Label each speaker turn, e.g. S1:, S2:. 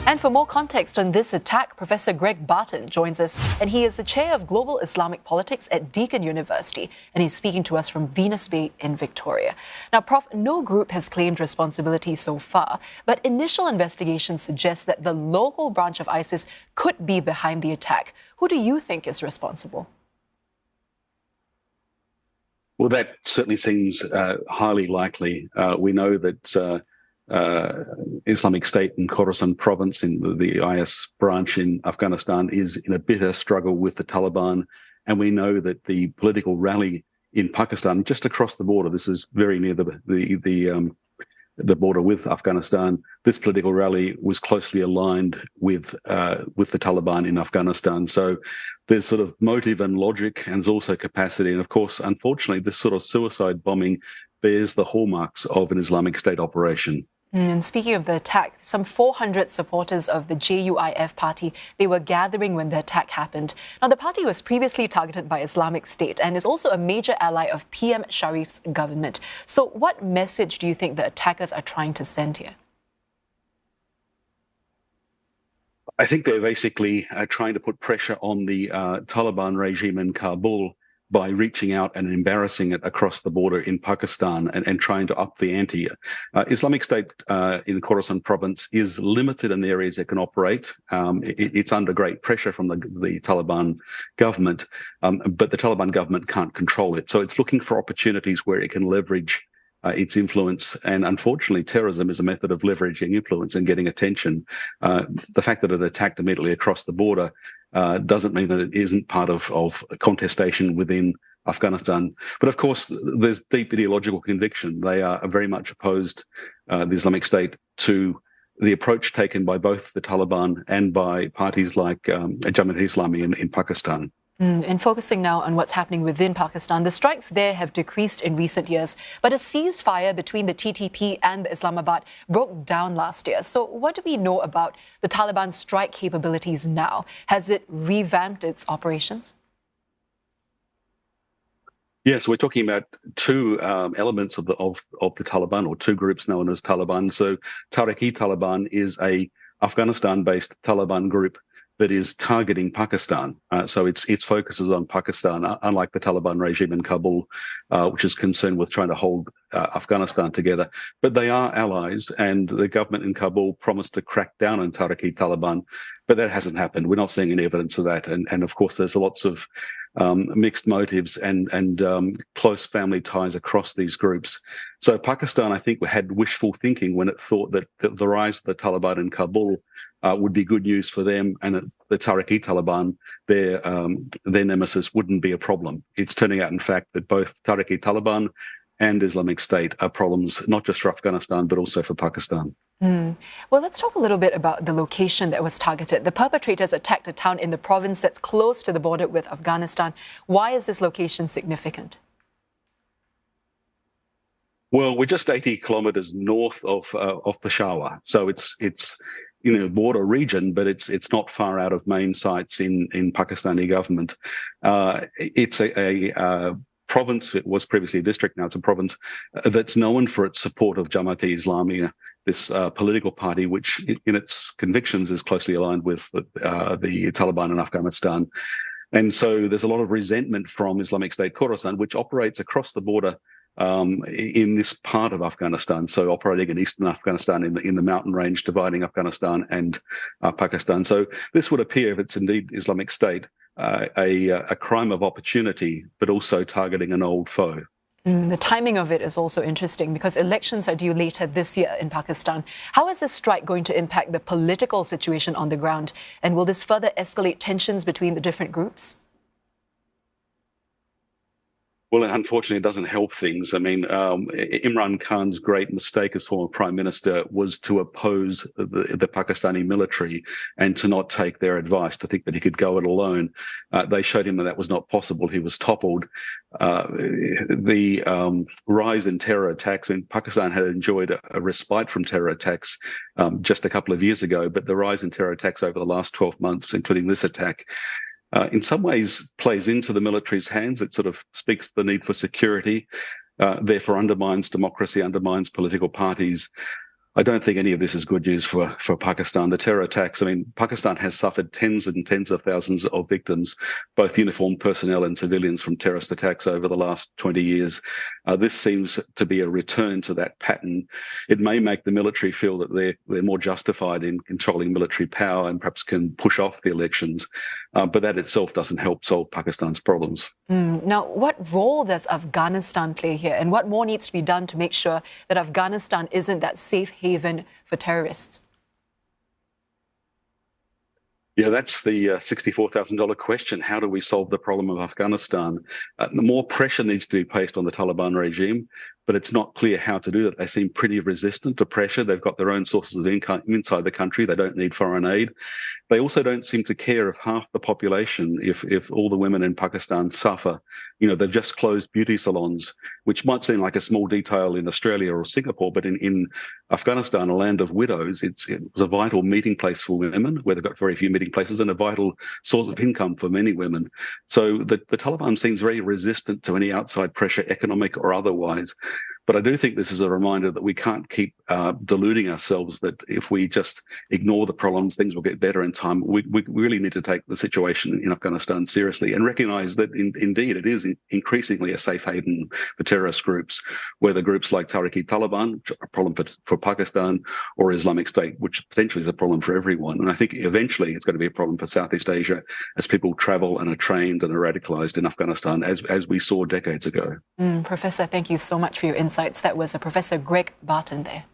S1: And for more context on this attack, Professor Greg Barton joins us, and he is the chair of Global Islamic Politics at Deakin University, and he's speaking to us from Venus Bay in Victoria. Now, Prof, no group has claimed responsibility so far, but initial investigations suggest that the local branch of ISIS could be behind the attack. Who do you think is responsible?
S2: Well, that certainly seems highly likely. We know that Islamic State in Khorasan Province, in the IS branch in Afghanistan, is in a bitter struggle with the Taliban. And we know that the political rally in Pakistan, just across the border, this is very near the border with Afghanistan, this political rally was closely aligned with the Taliban in Afghanistan. So there's sort of motive and logic, and there's also capacity. And of course, unfortunately, this sort of suicide bombing bears the hallmarks of an Islamic State operation.
S1: And speaking of the attack, some 400 supporters of the JUIF party, they were gathering when the attack happened. Now, the party was previously targeted by Islamic State and is also a major ally of PM Sharif's government. So what message do you think the attackers are trying to send here?
S2: I think they're basically trying to put pressure on the Taliban regime in Kabul by reaching out and embarrassing it across the border in Pakistan and trying to up the ante. Islamic State in Khorasan Province is limited in the areas it can operate. It's under great pressure from the Taliban government, but the Taliban government can't control it. So it's looking for opportunities where it can leverage its influence. And unfortunately, terrorism is a method of leveraging influence and getting attention. The fact that it attacked immediately across the border doesn't mean that it isn't part of contestation within Afghanistan. But of course, there's deep ideological conviction. They are very much opposed, the Islamic State, to the approach taken by both the Taliban and by parties like Jamaat-e-Islami in Pakistan.
S1: And focusing now on what's happening within Pakistan, the strikes there have decreased in recent years, but a ceasefire between the TTP and Islamabad broke down last year. So what do we know about the Taliban's strike capabilities now? Has it revamped its operations?
S2: Yes, we're talking about two elements of the Taliban, or two groups known as Taliban. So Tehrik-e-Taliban is a Afghanistan-based Taliban group that is targeting Pakistan. So its focus is on Pakistan, unlike the Taliban regime in Kabul, which is concerned with trying to hold Afghanistan together. But they are allies, and the government in Kabul promised to crack down on Tehrik-e-Taliban, but that hasn't happened. We're not seeing any evidence of that. And of course, there's lots of mixed motives and close family ties across these groups. So Pakistan, I think, had wishful thinking when it thought that the rise of the Taliban in Kabul would be good news for them, and that the Tehrik-e-Taliban, their nemesis, wouldn't be a problem. It's turning out, in fact, that both Tehrik-e-Taliban and Islamic State are problems, not just for Afghanistan, but also for Pakistan.
S1: Well, let's talk a little bit about the location that was targeted. The perpetrators attacked a town in the province that's close to the border with Afghanistan. Why is this location significant?
S2: Well, we're just 80 kilometers north of Peshawar, so it's border region, but it's not far out of main sites in Pakistani government. It's a province. It was previously a district. Now it's a province that's known for its support of Jamaat-e-Islami, this political party, which in its convictions is closely aligned with the Taliban in Afghanistan. And so there's a lot of resentment from Islamic State Khorasan, which operates across the border in this part of Afghanistan, so operating in eastern Afghanistan in the mountain range dividing Afghanistan and Pakistan. So this would appear, if it's indeed Islamic State, a crime of opportunity, but also targeting an old foe.
S1: The timing of it is also interesting because elections are due later this year in Pakistan. How is this strike going to impact the political situation on the ground? And will this further escalate tensions between the different groups?
S2: Well, unfortunately, it doesn't help things. I mean, Imran Khan's great mistake as former prime minister was to oppose the Pakistani military and to not take their advice, to think that he could go it alone. They showed him that was not possible. He was toppled. The rise in terror attacks, I mean, Pakistan had enjoyed a respite from terror attacks just a couple of years ago, but the rise in terror attacks over the last 12 months, including this attack, in some ways plays into the military's hands. It sort of speaks to the need for security, therefore undermines democracy, undermines political parties. I don't think any of this is good news for Pakistan. The terror attacks, I mean, Pakistan has suffered tens and tens of thousands of victims, both uniformed personnel and civilians, from terrorist attacks over the last 20 years. This seems to be a return to that pattern. It may make the military feel that they're more justified in controlling military power and perhaps can push off the elections, but that itself doesn't help solve Pakistan's problems.
S1: Now, what role does Afghanistan play here, and what more needs to be done to make sure that Afghanistan isn't that safe haven for terrorists?
S2: Yeah, that's the $64,000 question. How do we solve the problem of Afghanistan? More pressure needs to be placed on the Taliban regime, but it's not clear how to do that. They seem pretty resistant to pressure. They've got their own sources of income inside the country. They don't need foreign aid. They also don't seem to care if half the population, if all the women in Pakistan suffer. You know, they've just closed beauty salons, which might seem like a small detail in Australia or Singapore, but in Afghanistan, a land of widows, it was a vital meeting place for women, where they've got very few meeting places, and a vital source of income for many women. So the Taliban seems very resistant to any outside pressure, economic or otherwise. But I do think this is a reminder that we can't keep deluding ourselves that if we just ignore the problems, things will get better in time. We really need to take the situation in Afghanistan seriously and recognise that indeed it is increasingly a safe haven for terrorist groups, whether groups like Taliban, a problem for Pakistan, or Islamic State, which potentially is a problem for everyone. And I think eventually it's going to be a problem for Southeast Asia as people travel and are trained and are radicalised in Afghanistan, as we saw decades ago.
S1: Professor, thank you so much for your insights. That was Professor Greg Barton there.